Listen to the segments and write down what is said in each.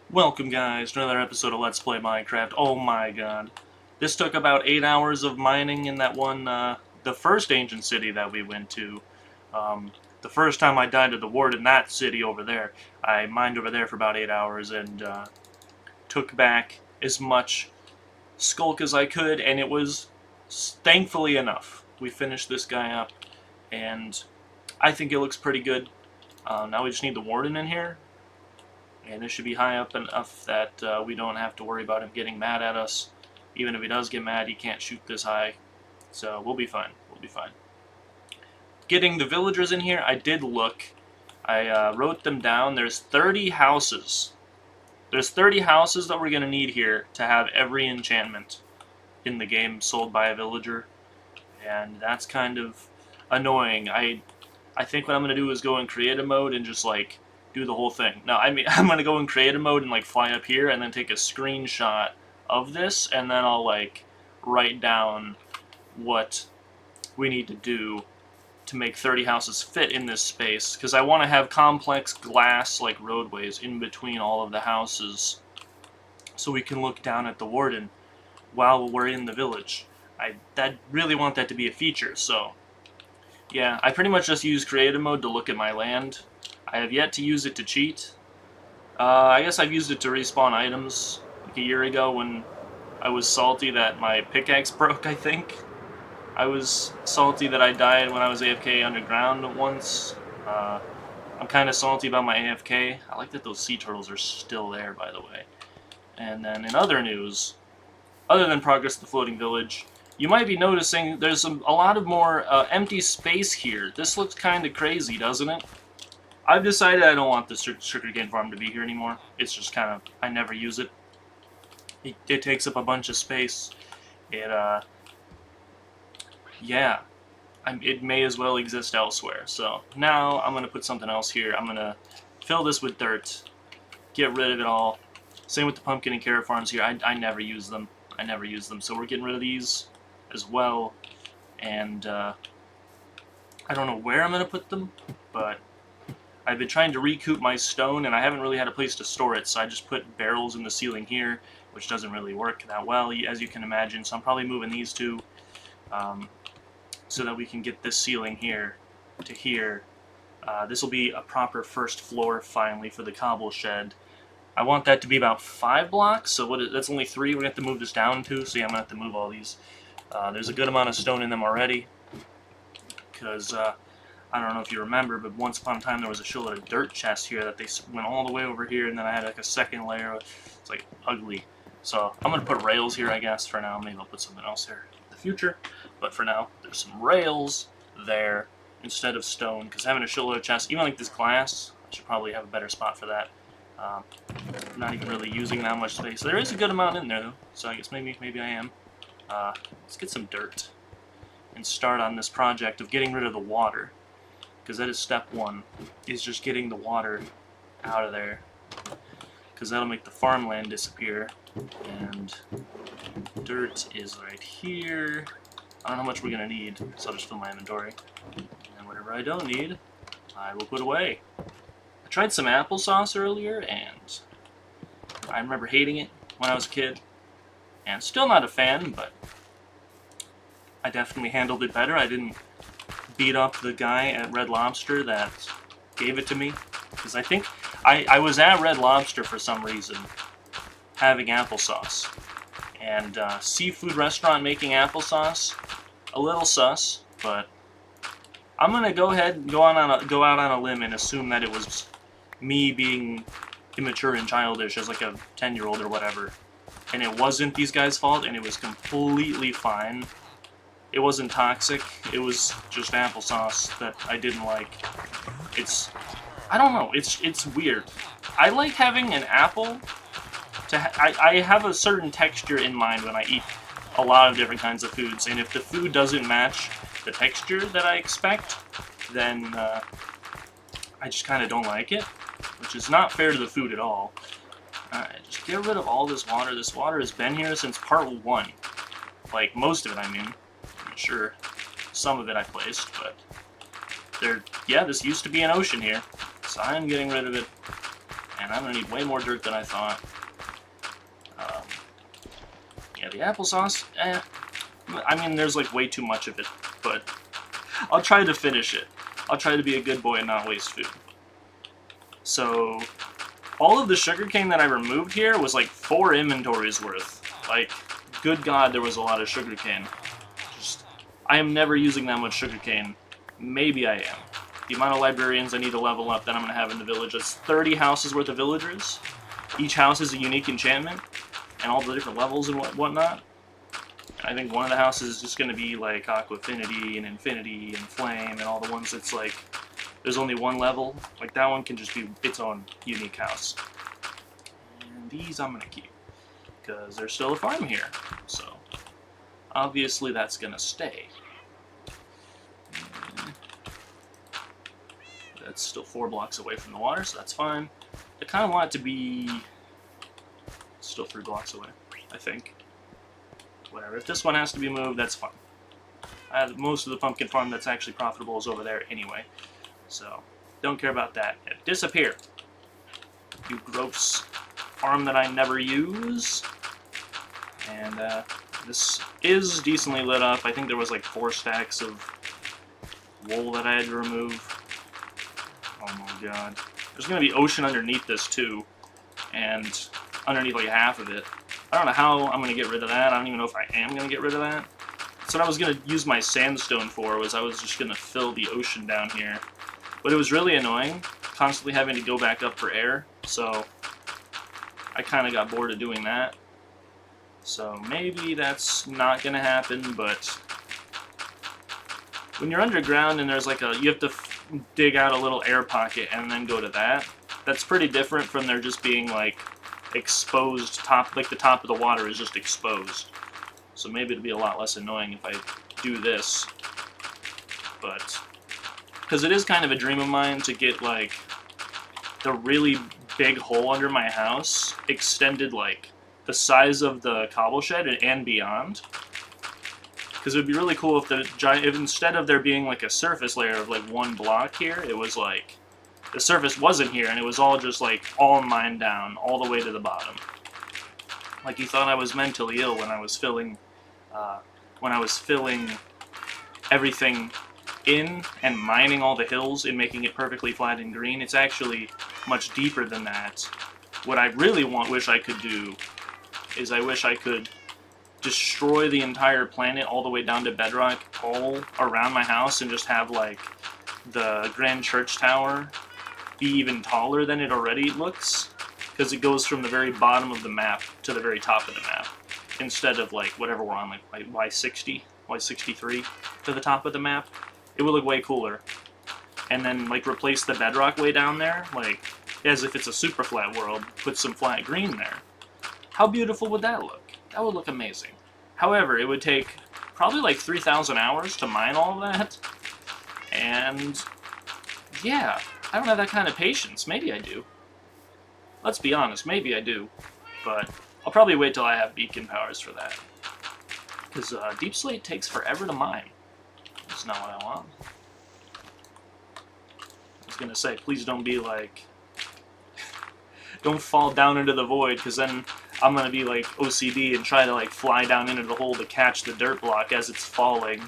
Welcome guys to another episode of Let's Play Minecraft. Oh my god. This took about 8 hours of mining in that one, the first ancient city that we went to. The first time I died to the ward in that city over there, I mined over there for about 8 hours and took back as much skulk as I could, and it was thankfully enough. We finished this guy up, and I think it looks pretty good. Now we just need the warden in here, and this should be high up enough that we don't have to worry about him getting mad at us. Even if he does get mad, he can't shoot this high. So we'll be fine. We'll be fine. Getting the villagers in here, I did look. I wrote them down. There's 30 houses. There's 30 houses that we're going to need here to have every enchantment in the game sold by a villager. And that's kind of annoying. I think what I'm going to do is go in creative mode and just like do the whole thing. Now, I mean, I'm going to go in creative mode and like fly up here and then take a screenshot of this, and then I'll like write down what we need to do to make 30 houses fit in this space, because I want to have complex glass like roadways in between all of the houses so we can look down at the warden while we're in the village. I really want that to be a feature, so yeah, I pretty much just use creative mode to look at my land. I have yet to use it to cheat. I guess I've used it to respawn items like a year ago when I was salty that my pickaxe broke, I think. I was salty that I died when I was AFK underground once. I'm kind of salty about my AFK. I like that those sea turtles are still there, by the way. And then in other news, other than progress to the floating village, you might be noticing there's a lot of more empty space here. This looks kind of crazy, doesn't it? I've decided I don't want the sugarcane farm to be here anymore. It's just kind of, I never use it. It takes up a bunch of space. Yeah, it may as well exist elsewhere. So now I'm going to put something else here. I'm going to fill this with dirt, get rid of it all. Same with the pumpkin and carrot farms here. I never use them. I never use them. So we're getting rid of these as well. And I don't know where I'm going to put them, but I've been trying to recoup my stone, and I haven't really had a place to store it, so I just put barrels in the ceiling here, which doesn't really work that well, as you can imagine. So I'm probably moving these two so that we can get this ceiling here to here. This will be a proper first floor, finally, for the cobble shed. I want that to be about 5 blocks, so that's only 3 we're going to have to move this down to, so yeah, I'm going to have to move all these. There's a good amount of stone in them already, because I don't know if you remember, but once upon a time there was a shitload of dirt chest here that they went all the way over here, and then I had like a second layer. It's like ugly. So I'm going to put rails here, I guess, for now. Maybe I'll put something else here in the future. But for now, there's some rails there instead of stone, because having a shitload of chests, even like this glass, I should probably have a better spot for that. I'm not even really using that much space. There is a good amount in there, though, so I guess maybe I am. Let's get some dirt and start on this project of getting rid of the water, because that is step 1, is just getting the water out of there, because that'll make the farmland disappear. And dirt is right here. I don't know how much we're going to need, so I'll just fill my inventory. And whatever I don't need, I will put away. I tried some applesauce earlier, and I remember hating it when I was a kid. And still not a fan, but I definitely handled it better. I didn't beat up the guy at Red Lobster that gave it to me, because I think I was at Red Lobster for some reason having applesauce, and seafood restaurant making applesauce, a little sus, but I'm gonna go ahead and go out on a limb and assume that it was me being immature and childish as like a 10-year-old or whatever, and it wasn't these guys' fault, and it was completely fine. It wasn't toxic, it was just applesauce that I didn't like. I don't know, it's weird. I like having an apple I have a certain texture in mind when I eat a lot of different kinds of foods, and if the food doesn't match the texture that I expect, then I just kind of don't like it, which is not fair to the food at all. Alright, just get rid of all this water. This water has been here since part 1. Like, most of it, I mean. I'm sure some of it I placed, but yeah, this used to be an ocean here, so I'm getting rid of it. And I'm going to need way more dirt than I thought. Yeah, the applesauce, I mean, there's like way too much of it, but I'll try to finish it. I'll try to be a good boy and not waste food. So, all of the sugarcane that I removed here was like 4 inventories worth. Like, good God, there was a lot of sugarcane. I am never using that much sugarcane. Maybe I am. The amount of librarians I need to level up that I'm going to have in the village. That's 30 houses worth of villagers. Each house is a unique enchantment, and all the different levels and whatnot. I think one of the houses is just going to be like Aquafinity and Infinity and Flame and all the ones that's like, there's only one level. Like that one can just be its own unique house. And these I'm going to keep, because there's still a farm here. So, obviously that's going to stay. That's still 4 blocks away from the water, so that's fine. I kind of want it to be still 3 blocks away, I think. Whatever. If this one has to be moved, that's fine. Most of the pumpkin farm that's actually profitable is over there anyway. So, don't care about that. Yeah, disappear. You gross farm that I never use. And this is decently lit up. I think there was like 4 stacks of wool that I had to remove. Oh my god. There's going to be ocean underneath this too. And underneath like half of it. I don't know how I'm going to get rid of that. I don't even know if I am going to get rid of that. So what I was going to use my sandstone for was I was just going to fill the ocean down here. But it was really annoying, constantly having to go back up for air. So I kind of got bored of doing that. So maybe that's not going to happen, but when you're underground and there's like you have to dig out a little air pocket and then go to that, that's pretty different from there just being like exposed top, like the top of the water is just exposed. So maybe it'll be a lot less annoying if I do this. But, because it is kind of a dream of mine to get like the really big hole under my house extended like the size of the cobble shed and beyond. Because it would be really cool if if instead of there being like a surface layer of like 1 block here, it was like the surface wasn't here and it was all just like all mined down all the way to the bottom. Like you thought I was mentally ill when I was filling everything in and mining all the hills and making it perfectly flat and green. It's actually much deeper than that. What I really wish I could do is I wish I could destroy the entire planet all the way down to bedrock all around my house and just have like the Grand Church Tower be even taller than it already looks, because it goes from the very bottom of the map to the very top of the map instead of like whatever we're on, like Y60, Y63 to the top of the map. It would look way cooler. And then like replace the bedrock way down there, like as if it's a super flat world, put some flat green there. How beautiful would that look? That would look amazing. However, it would take probably like 3,000 hours to mine all of that. And yeah, I don't have that kind of patience. Maybe I do. Let's be honest, maybe I do. But I'll probably wait till I have beacon powers for that. Because Deep Slate takes forever to mine. That's not what I want. I was going to say, please don't be like... don't fall down into the void, because then I'm going to be like OCD and try to like fly down into the hole to catch the dirt block as it's falling.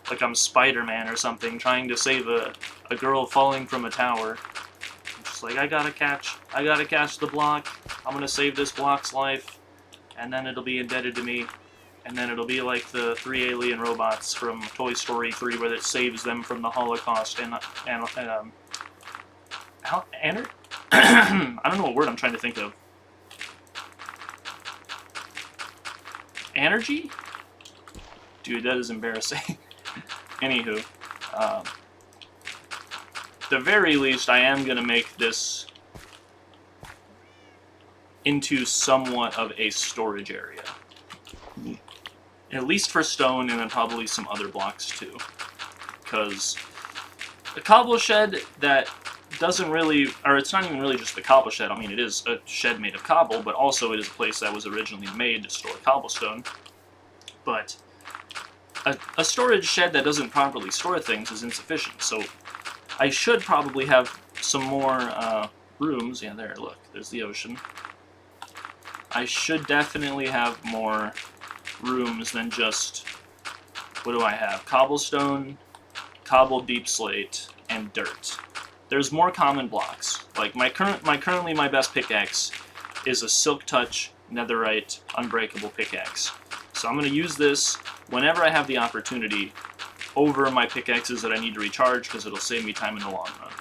Like I'm Spider-Man or something, trying to save a girl falling from a tower. I'm just like, I gotta catch the block. I'm gonna save this block's life, and then it'll be indebted to me. And then it'll be like the 3 alien robots from Toy Story 3, where it saves them from the Holocaust and I don't know what word I'm trying to think of. Energy? Dude, that is embarrassing. Anywho, the very least, I am going to make this into somewhat of a storage area. At least for stone, and then probably some other blocks too. Because a cobble shed that doesn't really, or it's not even really just a cobble shed. I mean, it is a shed made of cobble, but also it is a place that was originally made to store cobblestone. But a storage shed that doesn't properly store things is insufficient, so I should probably have some more rooms. Yeah, there, look, there's the ocean. I should definitely have more rooms than just, what do I have? Cobblestone, cobble deep slate, and dirt. There's more common blocks. Like currently my best pickaxe is a Silk Touch Netherite Unbreakable pickaxe. So I'm going to use this whenever I have the opportunity over my pickaxes that I need to recharge because it'll save me time in the long run.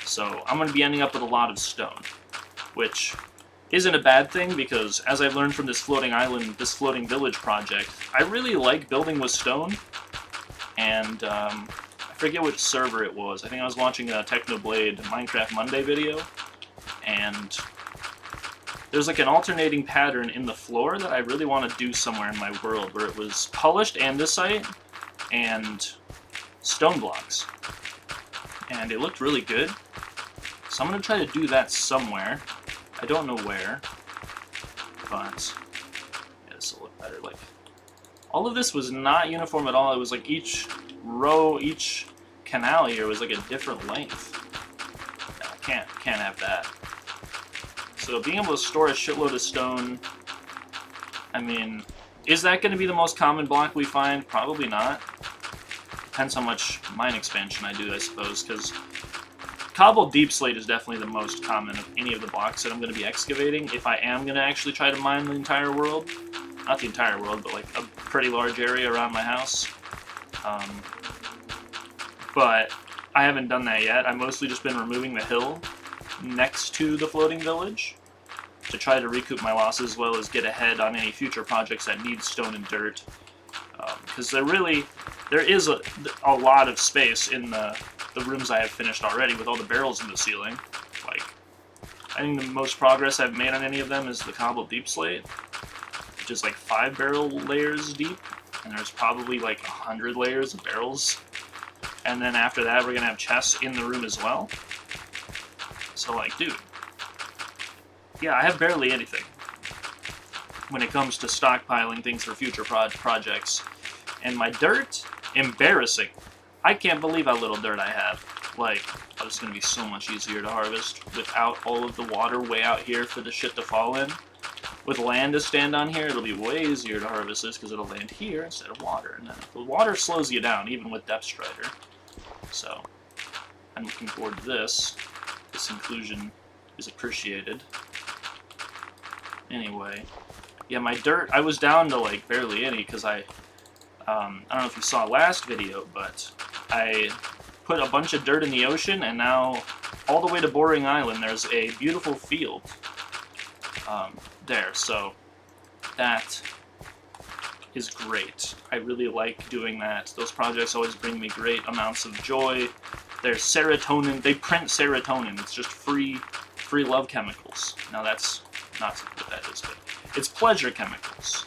So I'm going to be ending up with a lot of stone, which isn't a bad thing because as I've learned from this floating island, this floating village project, I really like building with stone. And I forget which server it was. I think I was watching a Technoblade Minecraft Monday video, and there's like an alternating pattern in the floor that I really want to do somewhere in my world where it was polished andesite and stone blocks. And it looked really good. So I'm going to try to do that somewhere. I don't know where, but yeah, this will look better. Like, all of this was not uniform at all. It was like each row, each canal here was like a different length. No, can't have that. So being able to store a shitload of stone, I mean, is that going to be the most common block we find? Probably not. Depends how much mine expansion I do, I suppose, because cobble deep slate is definitely the most common of any of the blocks that I'm going to be excavating if I am going to actually try to mine the entire world. Not the entire world, but like a pretty large area around my house. But I haven't done that yet. I've mostly just been removing the hill next to the floating village to try to recoup my losses as well as get ahead on any future projects that need stone and dirt. Because there is a lot of space in the rooms I have finished already with all the barrels in the ceiling. Like, I think the most progress I've made on any of them is the cobble deep slate, which is like 5 barrel layers deep, and there's probably like 100 layers of barrels. And then after that, we're gonna have chests in the room as well. So like, dude, yeah, I have barely anything when it comes to stockpiling things for future projects. And my dirt, embarrassing. I can't believe how little dirt I have. Like, oh, it's going to be so much easier to harvest without all of the water way out here for the shit to fall in. With land to stand on here, it'll be way easier to harvest this because it'll land here instead of water. And then the water slows you down, even with Depth Strider. So, I'm looking forward to this. This inclusion is appreciated. Anyway, yeah, my dirt, I was down to like barely any because I don't know if you saw last video, but I put a bunch of dirt in the ocean, and now all the way to Boring Island there's a beautiful field there, so that is great. I really like doing that. Those projects always bring me great amounts of joy. There's serotonin. They print serotonin. It's just free love chemicals. Now that's not what that is, but it's pleasure chemicals.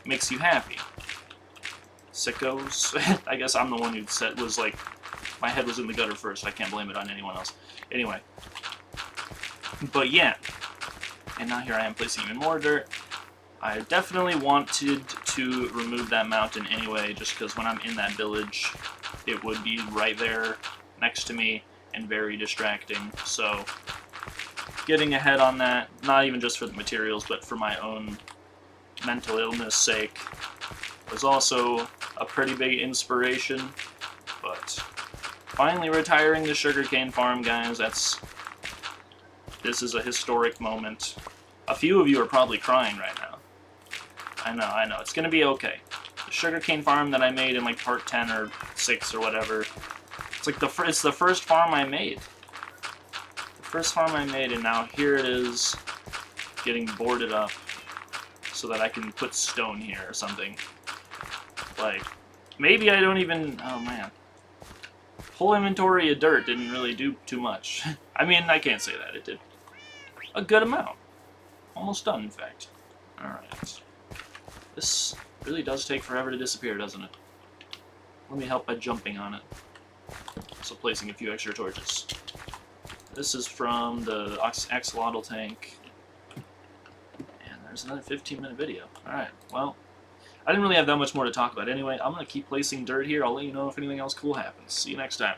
Makes you happy. Sickos. I guess I'm the one who said was like, my head was in the gutter first. I can't blame it on anyone else. Anyway. But yeah. And now here I am placing even more dirt. I definitely wanted to remove that mountain anyway, just because when I'm in that village, it would be right there next to me and very distracting. So, getting ahead on that, not even just for the materials, but for my own mental illness sake, was also a pretty big inspiration. But finally retiring the sugarcane farm, guys, this is a historic moment. A few of you are probably crying right now. I know, it's gonna be okay. The sugarcane farm that I made in like part 10 or 6 or whatever, it's like it's the first farm I made. The first farm I made, and now here it is getting boarded up so that I can put stone here or something. Like, maybe I don't even, oh man. Full inventory of dirt didn't really do too much. I mean, I can't say that, it did a good amount. Almost done, in fact. Alright. This really does take forever to disappear, doesn't it? Let me help by jumping on it. Also placing a few extra torches. This is from the axolotl tank. And there's another 15-minute video. Alright, well, I didn't really have that much more to talk about anyway. I'm going to keep placing dirt here. I'll let you know if anything else cool happens. See you next time.